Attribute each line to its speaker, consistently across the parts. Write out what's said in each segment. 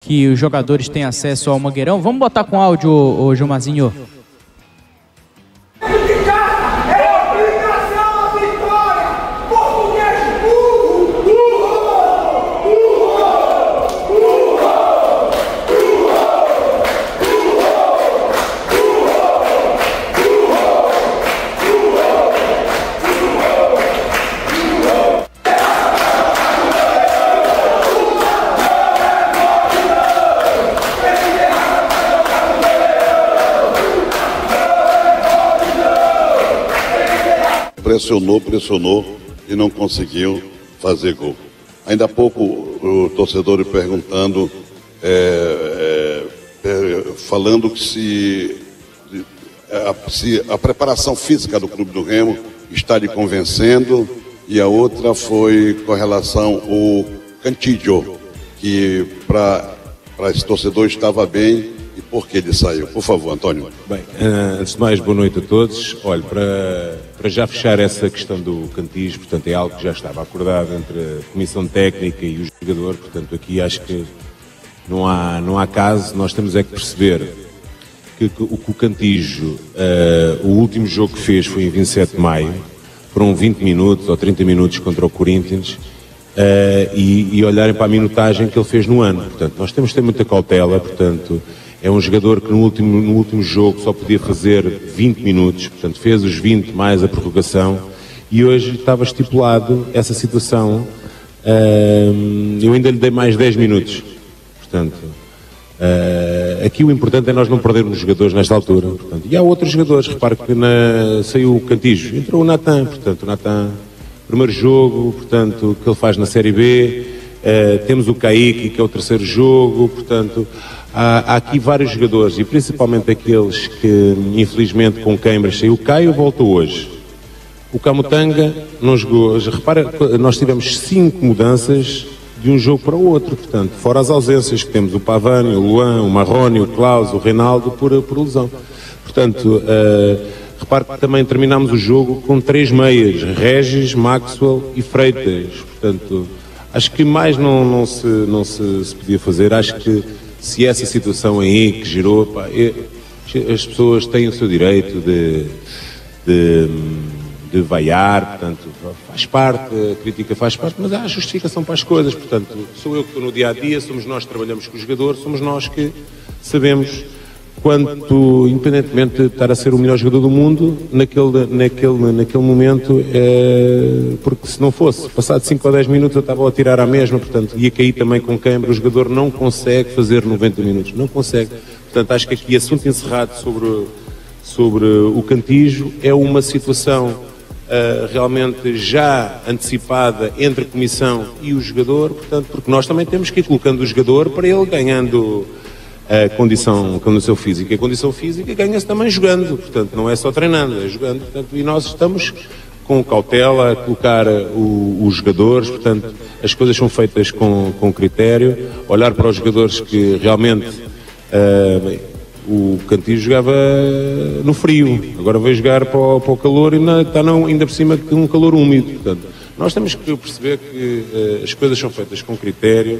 Speaker 1: que os jogadores têm acesso ao Mangueirão. Vamos botar com áudio, ô Gilmarzinho.
Speaker 2: Pressionou e não conseguiu fazer gol. Ainda há pouco o torcedor perguntando, falando que se a preparação física do Clube do Remo está lhe convencendo, e a outra foi com relação ao Cantillo, que para esse torcedor estava bem. E por que ele saiu? Por favor, Antônio.
Speaker 3: Bem, antes de mais, boa noite a todos. Olha, para já fechar essa questão do Cantillo, portanto, é algo que já estava acordado entre a Comissão Técnica e o jogador, portanto, aqui acho que não há caso. Nós temos é que perceber que o Cantillo, o último jogo que fez foi em 27 de maio, foram 20 minutos ou 30 minutos contra o Corinthians, e olharem para a minutagem que ele fez no ano. Portanto, nós temos que ter muita cautela, portanto, é um jogador que no último jogo só podia fazer 20 minutos, portanto fez os 20 mais a prorrogação, e hoje estava estipulado essa situação, eu ainda lhe dei mais 10 minutos, portanto, aqui o importante é nós não perdermos os jogadores nesta altura, portanto, e há outros jogadores, repare que saiu o Cantillo, entrou o Natan, portanto o Natan, primeiro jogo, portanto, que ele faz na Série B, temos o Kaique, que é o terceiro jogo, portanto, há aqui vários jogadores, e principalmente aqueles que, infelizmente, com queimbras saiu. O Caio voltou hoje. O Camutanga não jogou. Repara, nós tivemos 5 mudanças de um jogo para o outro, portanto, fora as ausências que temos, o Pavani, o Luan, o Marrone, o Klaus, o Reinaldo, por lesão. Portanto, repare que também terminámos o jogo com 3 meias, Regis, Maxwell e Freitas. Portanto, acho que mais não se podia fazer. Acho que se essa situação aí que gerou, pá, as pessoas têm o seu direito de vaiar, portanto, faz parte, a crítica faz parte, mas há justificação para as coisas, portanto, sou eu que estou no dia-a-dia, somos nós que trabalhamos com o jogador, somos nós que sabemos quanto, independentemente de estar a ser o melhor jogador do mundo, naquele momento, porque se não fosse, passado 5 ou 10 minutos eu estava a tirar à mesma, portanto, ia cair também com queimbra, o jogador não consegue fazer 90 minutos, não consegue. Portanto, acho que aqui assunto encerrado sobre o Cantillo é uma situação realmente já antecipada entre a Comissão e o jogador, portanto, porque nós também temos que ir colocando o jogador para ele ganhando a condição física. A condição física ganha-se também jogando, portanto, não é só treinando, é jogando, portanto, e nós estamos com cautela a colocar os jogadores, portanto, as coisas são feitas com critério, olhar para os jogadores que realmente, o Cantillo jogava no frio, agora vai jogar para o calor e está ainda por cima de um calor úmido, portanto, nós temos que perceber que as coisas são feitas com critério,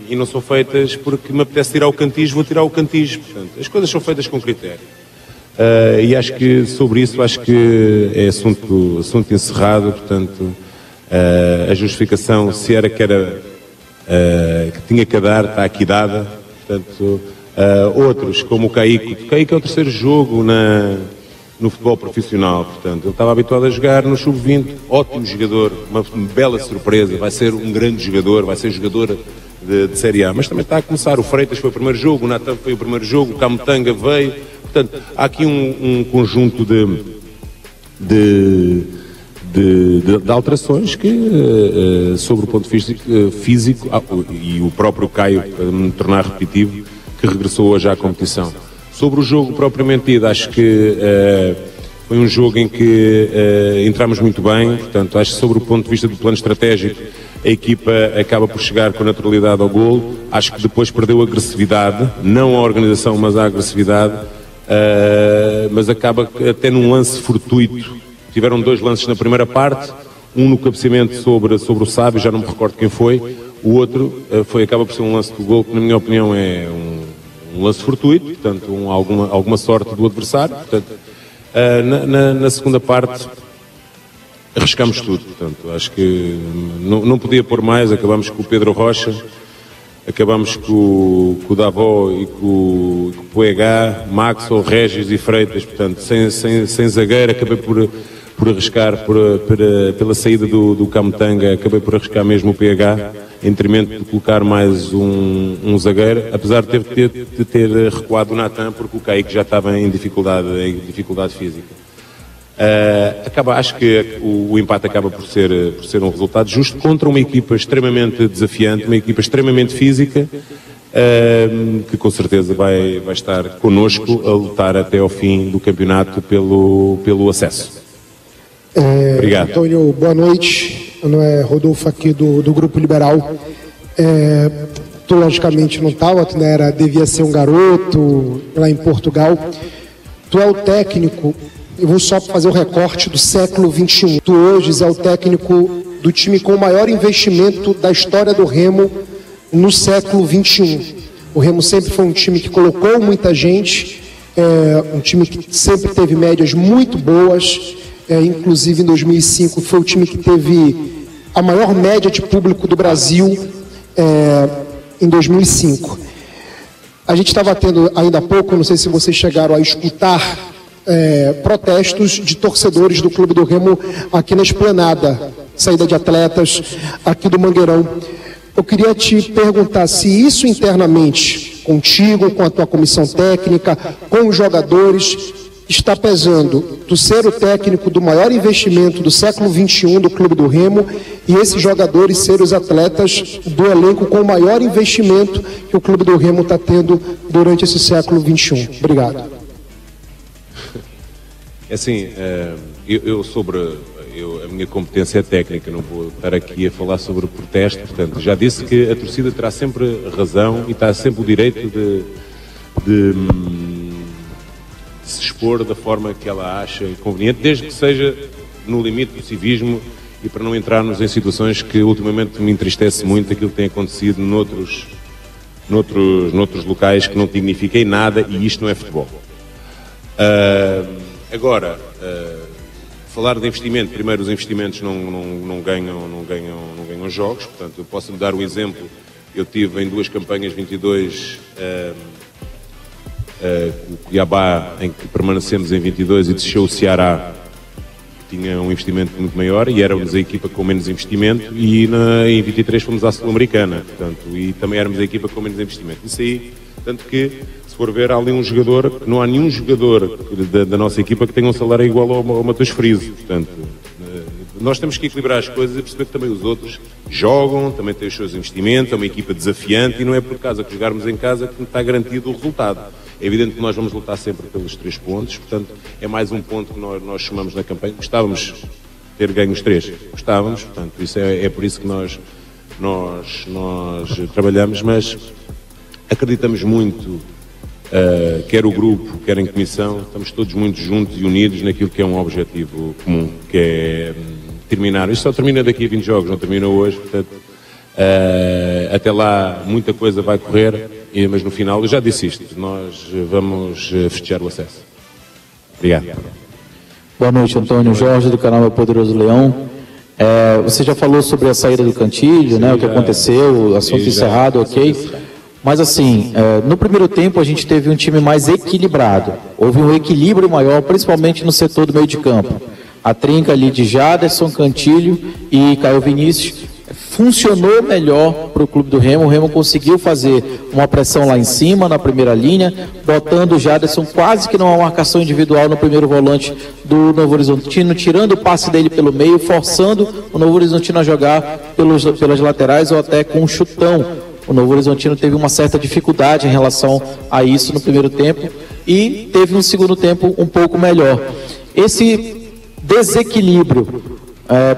Speaker 3: e não são feitas porque me apetece tirar o Cantillo, vou tirar o Cantillo, portanto, as coisas são feitas com critério. E acho que sobre isso, acho que é assunto encerrado, portanto, a justificação, se era que tinha que dar, está aqui dada, portanto, outros, como o Kaique é o terceiro jogo no futebol profissional, portanto, ele estava habituado a jogar no sub-20, ótimo jogador, uma bela surpresa, vai ser um grande jogador, vai ser jogador de Série A, mas também está a começar. O Freitas foi o primeiro jogo, o Natan foi o primeiro jogo, o Camutanga veio, portanto, há aqui um conjunto de alterações que, sobre o ponto de vista físico, e o próprio Caio, para me tornar repetitivo, que regressou hoje à competição. Sobre o jogo propriamente dito, acho que foi um jogo em que entramos muito bem, portanto, acho que sobre o ponto de vista do plano estratégico, a equipa acaba por chegar com naturalidade ao golo. Acho que depois perdeu a agressividade, não a organização, mas a agressividade, mas acaba até num lance fortuito. Tiveram 2 lances na primeira parte, um no cabeceamento sobre o Sábio, já não me recordo quem foi, O outro acaba por ser um lance do gol que, na minha opinião, é um lance fortuito, portanto, alguma sorte do adversário. Portanto, na segunda parte, arriscamos tudo. Portanto, acho que não podia pôr mais. Acabamos com o Pedro Rocha, acabamos com o Davó e com o Poegá, Maxwell, Regis e Freitas. Portanto, sem zagueiro, acabei por arriscar pela saída do Camutanga, acabei por arriscar mesmo o PH, em detrimento de colocar mais um zagueiro, apesar de ter recuado o Natan, porque o Kaique já estava em dificuldade física. Acho que o empate acaba por ser um resultado justo contra uma equipa extremamente desafiante, uma equipa extremamente física, que com certeza vai estar connosco a lutar até ao fim do campeonato pelo acesso. Obrigado.
Speaker 4: Antônio, boa noite. Meu nome é Rodolfo aqui do Grupo Liberal. Tu logicamente não estava, tu devia ser um garoto lá em Portugal. Tu é o técnico, eu vou só fazer o recorte do século XXI. Tu hoje é o técnico do time com o maior investimento da história do Remo no século XXI. O Remo sempre foi um time que colocou muita gente, um time que sempre teve médias muito boas. Inclusive em 2005 foi o time que teve a maior média de público do Brasil em 2005. A gente estava tendo ainda há pouco, não sei se vocês chegaram a escutar protestos de torcedores do Clube do Remo aqui na Esplanada, saída de atletas aqui do Mangueirão. Eu queria te perguntar se isso internamente, contigo, com a tua comissão técnica, com os jogadores, está pesando tu ser o técnico do maior investimento do século XXI do Clube do Remo e esses jogadores serem os atletas do elenco com o maior investimento que o Clube do Remo está tendo durante esse século XXI. Obrigado.
Speaker 3: Assim, a minha competência é técnica, não vou estar aqui a falar sobre protesto, portanto, já disse que a torcida terá sempre razão e está sempre o direito de se expor da forma que ela acha conveniente, desde que seja no limite do civismo e para não entrarmos em situações que ultimamente me entristece muito aquilo que tem acontecido noutros locais que não signifiquem nada, e isto não é futebol. Agora, falar de investimento, primeiro os investimentos não ganham jogos, portanto eu posso-lhe dar o exemplo, eu tive em 2 campanhas 22 o Cuiabá, em que permanecemos em 22 e desceu o Ceará, que tinha um investimento muito maior e éramos a equipa com menos investimento, e em 23 fomos à Sul-Americana, portanto, e também éramos a equipa com menos investimento. Isso aí, tanto que, se for ver, há ali um jogador, não há nenhum jogador da nossa equipa que tenha um salário igual ao Matheus Friso, portanto, nós temos que equilibrar as coisas e perceber que também os outros jogam, também têm os seus investimentos, é uma equipa desafiante e não é por causa que jogarmos em casa que está garantido o resultado. É evidente que nós vamos lutar sempre pelos 3 pontos, portanto é mais um ponto que nós chamamos na campanha. Gostávamos de ter ganho os 3, gostávamos, portanto isso é por isso que nós trabalhamos, mas acreditamos muito, quer o grupo, quer em comissão, estamos todos muito juntos e unidos naquilo que é um objetivo comum, que é terminar. Isto só termina daqui a 20 jogos, não termina hoje, portanto até lá muita coisa vai correr, mas no final, eu já disse isto, nós vamos festejar o acesso. Obrigado.
Speaker 1: Boa noite, Antônio. Jorge, do canal Meu Poderoso Leão. Você já falou sobre a saída do Cantilho, né, o que aconteceu, o assunto encerrado, ok? Mas assim, no primeiro tempo a gente teve um time mais equilibrado. Houve um equilíbrio maior, principalmente no setor do meio de campo. A trinca ali de Jaderson, Cantilho e Caio Vinícius funcionou melhor para o Clube do Remo. O Remo conseguiu fazer uma pressão lá em cima, na primeira linha, botando o Jaderson quase que numa marcação individual no primeiro volante do Novo Horizontino, tirando o passe dele pelo meio, forçando o Novo Horizontino a jogar pelas laterais ou até com um chutão. O Novo Horizontino teve uma certa dificuldade em relação a isso no primeiro tempo e teve um segundo tempo um pouco melhor. Esse desequilíbrio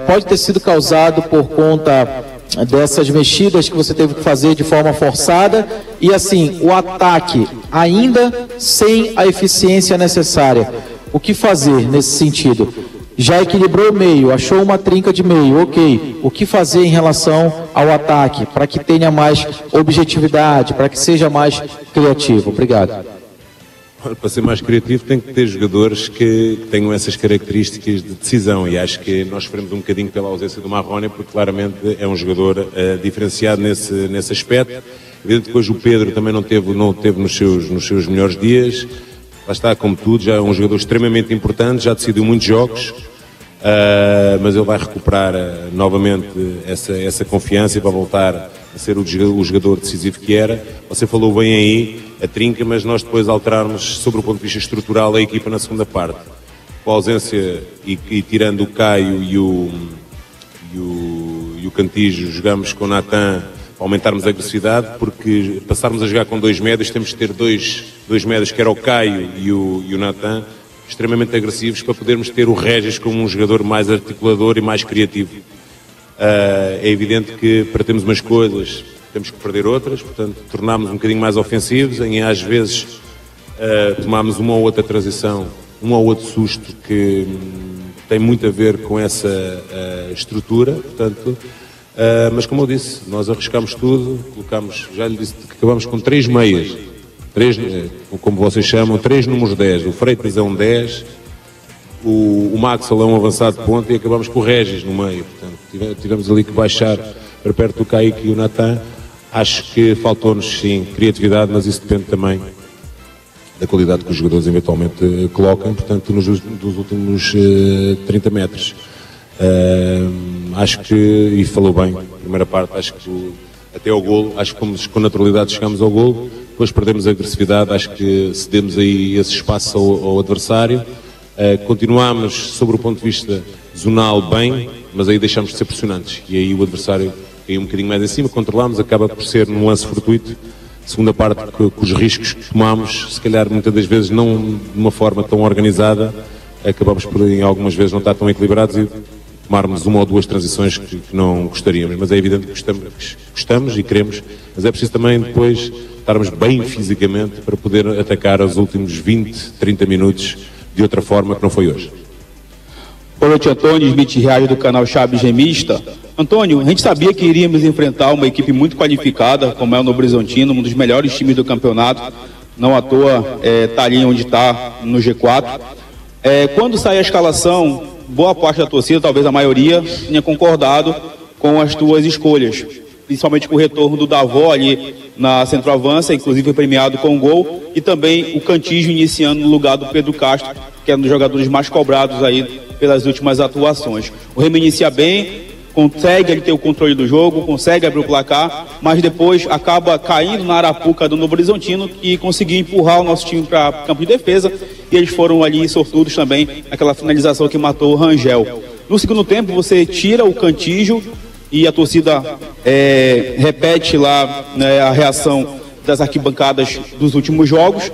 Speaker 1: pode ter sido causado por conta dessas mexidas que você teve que fazer de forma forçada e assim, o ataque ainda sem a eficiência necessária. O que fazer nesse sentido? Já equilibrou o meio, achou uma trinca de meio, ok. O que fazer em relação ao ataque, para que tenha mais objetividade, para que seja mais criativo? Obrigado.
Speaker 3: Para ser mais criativo tem que ter jogadores que tenham essas características de decisão, e acho que nós sofremos um bocadinho pela ausência do Marrone, porque claramente é um jogador diferenciado nesse aspecto. Evidente que hoje o Pedro também não teve nos seus melhores dias. Lá está, como tudo, já é um jogador extremamente importante, já decidiu muitos jogos, mas ele vai recuperar novamente essa confiança e vai voltar a ser o jogador decisivo que era. Você falou bem aí, a trinca, mas nós depois alterarmos sobre o ponto de vista estrutural a equipa na segunda parte. Com a ausência e tirando o Caio e o Cantijo, jogamos com o Natan, aumentarmos a agressividade, porque passarmos a jogar com dois médios, temos que ter dois médios, que era o Caio e o Natan, extremamente agressivos, para podermos ter o Regis como um jogador mais articulador e mais criativo. É evidente que para termos umas coisas temos que perder outras, portanto tornámos um bocadinho mais ofensivos, em às vezes tomámos uma ou outra transição, um ou outro susto que tem muito a ver com essa estrutura, portanto. Mas como eu disse, nós arriscámos tudo, já lhe disse que acabamos com 3 meias, como vocês chamam, 3 números 10, o Freitas é um 10, o Maxwell é um avançado de ponta e acabamos com o Regis no meio, portanto tivemos ali que baixar para perto do Kaique e o Natan. Acho que faltou-nos sim criatividade, mas isso depende também da qualidade que os jogadores eventualmente colocam, portanto dos últimos 30 metros. Acho que, e falou bem, primeira parte, acho que até ao golo, acho que com naturalidade chegamos ao golo, depois perdemos a agressividade, acho que cedemos aí esse espaço ao adversário, continuámos sobre o ponto de vista zonal bem, mas aí deixámos de ser pressionantes, e aí o adversário caiu um bocadinho mais em cima, controlámos, acaba por ser num lance fortuito, segunda parte com os riscos que tomámos, se calhar muitas das vezes não de uma forma tão organizada, acabamos por em algumas vezes não estar tão equilibrados e tomarmos uma ou duas transições que não gostaríamos, mas é evidente que gostamos e queremos, mas é preciso também depois estarmos bem fisicamente para poder atacar os últimos 20, 30 minutos de outra forma que não foi hoje.
Speaker 5: Boa noite, Antônio Smith Reage do canal Chaves Gemista. Antônio, a gente sabia que iríamos enfrentar uma equipe muito qualificada, como é o Novo Horizontino, um dos melhores times do campeonato, não à toa está ali onde está no G4. Quando sai a escalação, boa parte da torcida, talvez a maioria, tinha concordado com as tuas escolhas, principalmente com o retorno do Davó ali na centroavança, inclusive foi premiado com um gol, e também o Cantígio iniciando no lugar do Pedro Castro, que é um dos jogadores mais cobrados aí pelas últimas atuações. O Remo inicia bem, consegue ele ter o controle do jogo, consegue abrir o placar, mas depois acaba caindo na arapuca do Novo Horizontino, que conseguiu empurrar o nosso time para campo de defesa, e eles foram ali sortudos também naquela finalização que matou o Rangel. No segundo tempo você tira o Cantígio e a torcida repete lá a reação das arquibancadas dos últimos jogos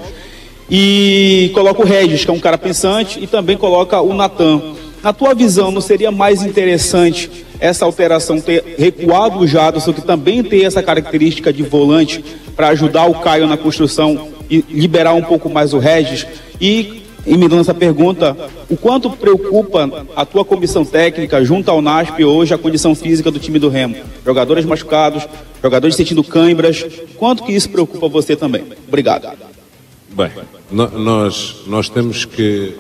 Speaker 5: e coloca o Regis, que é um cara pensante, e também coloca o Natan. Na tua visão, não seria mais interessante essa alteração ter recuado o Jadson, que também tem essa característica de volante, para ajudar o Caio na construção e liberar um pouco mais o Regis? E me dando essa pergunta, o quanto preocupa a tua comissão técnica, junto ao NASP, hoje, a condição física do time do Remo? Jogadores machucados, jogadores sentindo câimbras, quanto que isso preocupa você também? Obrigado.
Speaker 3: Bem, nós temos que...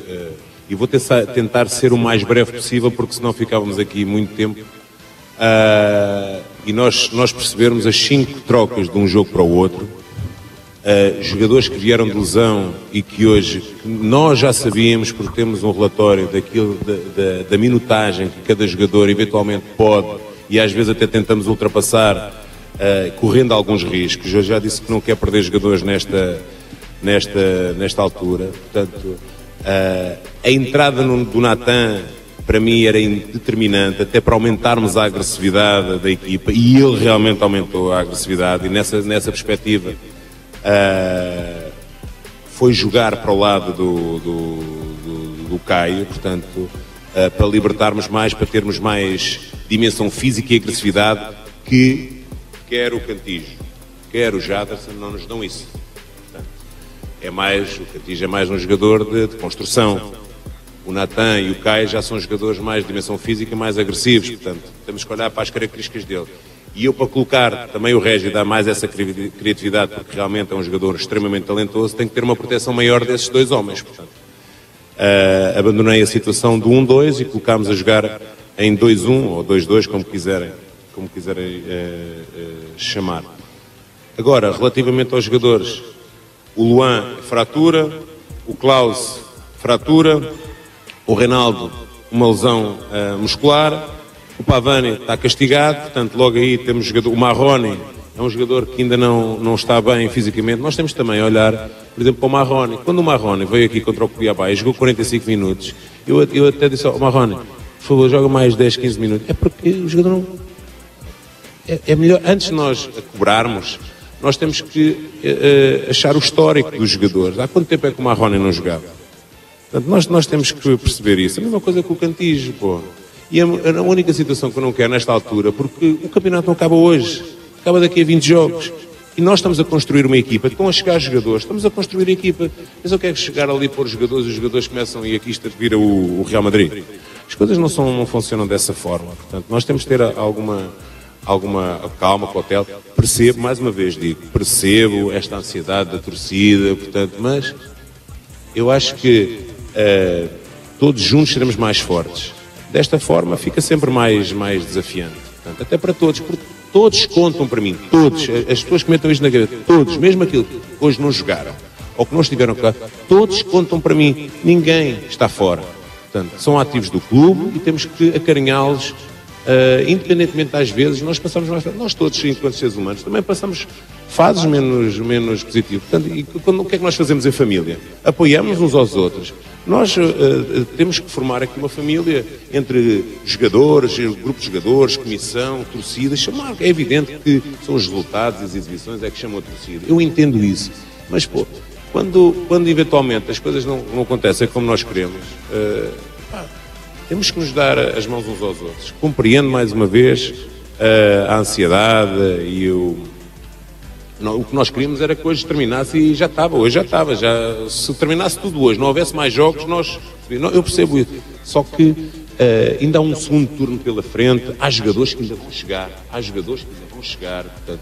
Speaker 3: E vou tentar ser o mais breve possível, porque senão ficávamos aqui muito tempo. E nós percebermos as 5 trocas de um jogo para o outro, jogadores que vieram de lesão e que hoje nós já sabíamos, porque temos um relatório da minutagem que cada jogador eventualmente pode, e às vezes até tentamos ultrapassar, correndo alguns riscos. Eu já disse que não quer perder jogadores nesta altura, portanto... a entrada do Natan para mim era determinante, até para aumentarmos a agressividade da equipa, e ele realmente aumentou a agressividade, e nessa perspectiva foi jogar para o lado do Caio, portanto, para libertarmos mais, para termos mais dimensão física e agressividade, que quer o Cantígio, quer o Jadson não nos dão isso. O Cantígio é mais um jogador de construção. o Natan e o Caio já são jogadores mais de dimensão física, mais agressivos, portanto, temos que olhar para as características dele. E eu, para colocar também o Régio e dar mais essa criatividade, porque realmente é um jogador extremamente talentoso, tem que ter uma proteção maior desses dois homens, portanto. Abandonei a situação do 1-2 e colocámos a jogar em 2-1 ou 2-2, como quiserem chamar. Agora, relativamente aos jogadores, o Luan, fratura, o Klaus, fratura, o Reinaldo, uma lesão muscular, o Pavani está castigado, portanto, logo aí temos jogador, o Marrone é um jogador que ainda não está bem fisicamente. Nós temos também a olhar, por exemplo, para o Marrone. Quando o Marrone veio aqui contra o Cuiabá e jogou 45 minutos, eu até disse ao Marrone, por favor, joga mais 10, 15 minutos. É porque o jogador não... É melhor, antes de nós cobrarmos, nós temos que achar o histórico dos jogadores. Há quanto tempo é que o Marrone não jogava? Portanto, nós temos que perceber isso. A mesma coisa com o Cantijo, pô. E a única situação que eu não quero nesta altura, porque o campeonato não acaba hoje, acaba daqui a 20 jogos. E nós estamos a construir uma equipa, estão a chegar jogadores, estamos a construir a equipa. Mas eu quero chegar ali para os jogadores, e os jogadores começam, e aqui vira o Real Madrid. As coisas não funcionam dessa forma. Portanto, nós temos que ter alguma calma, cautela. Percebo, mais uma vez digo, percebo esta ansiedade da torcida, portanto, mas eu acho que todos juntos seremos mais fortes. Desta forma fica sempre mais desafiante. Portanto, até para todos, porque todos contam para mim, todos, as pessoas que metam isto na cabeça, todos, mesmo aquilo que hoje não jogaram, ou que não estiveram cá, todos contam para mim, ninguém está fora. Portanto, são ativos do clube e temos que acarinhá-los, independentemente às vezes, nós passamos mais, nós todos, enquanto seres humanos, também passamos fases menos positivas. Portanto, e o que é que nós fazemos em família? Apoiamos uns aos outros. Nós temos que formar aqui uma família entre jogadores, grupos de jogadores, comissão, torcida, chamar. É evidente que são os resultados e as exibições é que chamam a torcida. Eu entendo isso. Mas, pô, quando eventualmente as coisas não acontecem como nós queremos, temos que nos dar as mãos uns aos outros. Compreendo mais uma vez a ansiedade e o que nós queríamos era que hoje terminasse e já estava, hoje já estava. Se terminasse tudo hoje, não houvesse mais jogos, eu percebo isso. Só que ainda há um segundo turno pela frente, há jogadores que ainda vão chegar, portanto,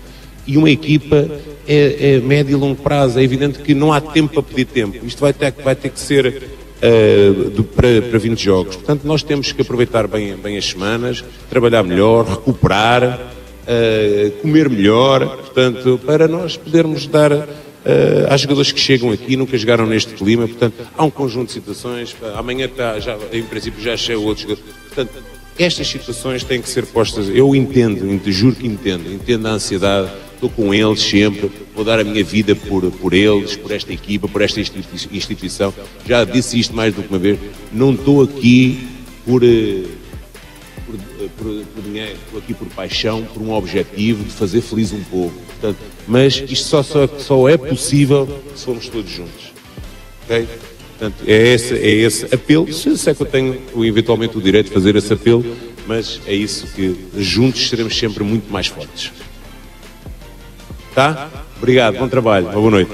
Speaker 3: e uma equipa é médio e longo prazo. É evidente que não há tempo para pedir tempo. Isto vai ter que ser para 20 jogos. Portanto, nós temos que aproveitar bem as semanas, trabalhar melhor, recuperar, comer melhor, portanto, para nós podermos dar há jogadores que chegam aqui, nunca jogaram neste clima, portanto, há um conjunto de situações, amanhã em princípio já chega outro jogador, portanto, estas situações têm que ser postas, eu entendo, juro que entendo a ansiedade, estou com eles sempre, vou dar a minha vida por eles, por esta equipa, por esta instituição, já disse isto mais do que uma vez, não estou aqui por dinheiro, estou aqui por paixão, por um objetivo de fazer feliz um povo. Portanto, mas isto só é possível se formos todos juntos. Ok? Portanto, é esse apelo. Se é que eu tenho eventualmente o direito de fazer esse apelo, mas é isso que juntos seremos sempre muito mais fortes. Tá? Obrigado, bom trabalho, uma boa noite.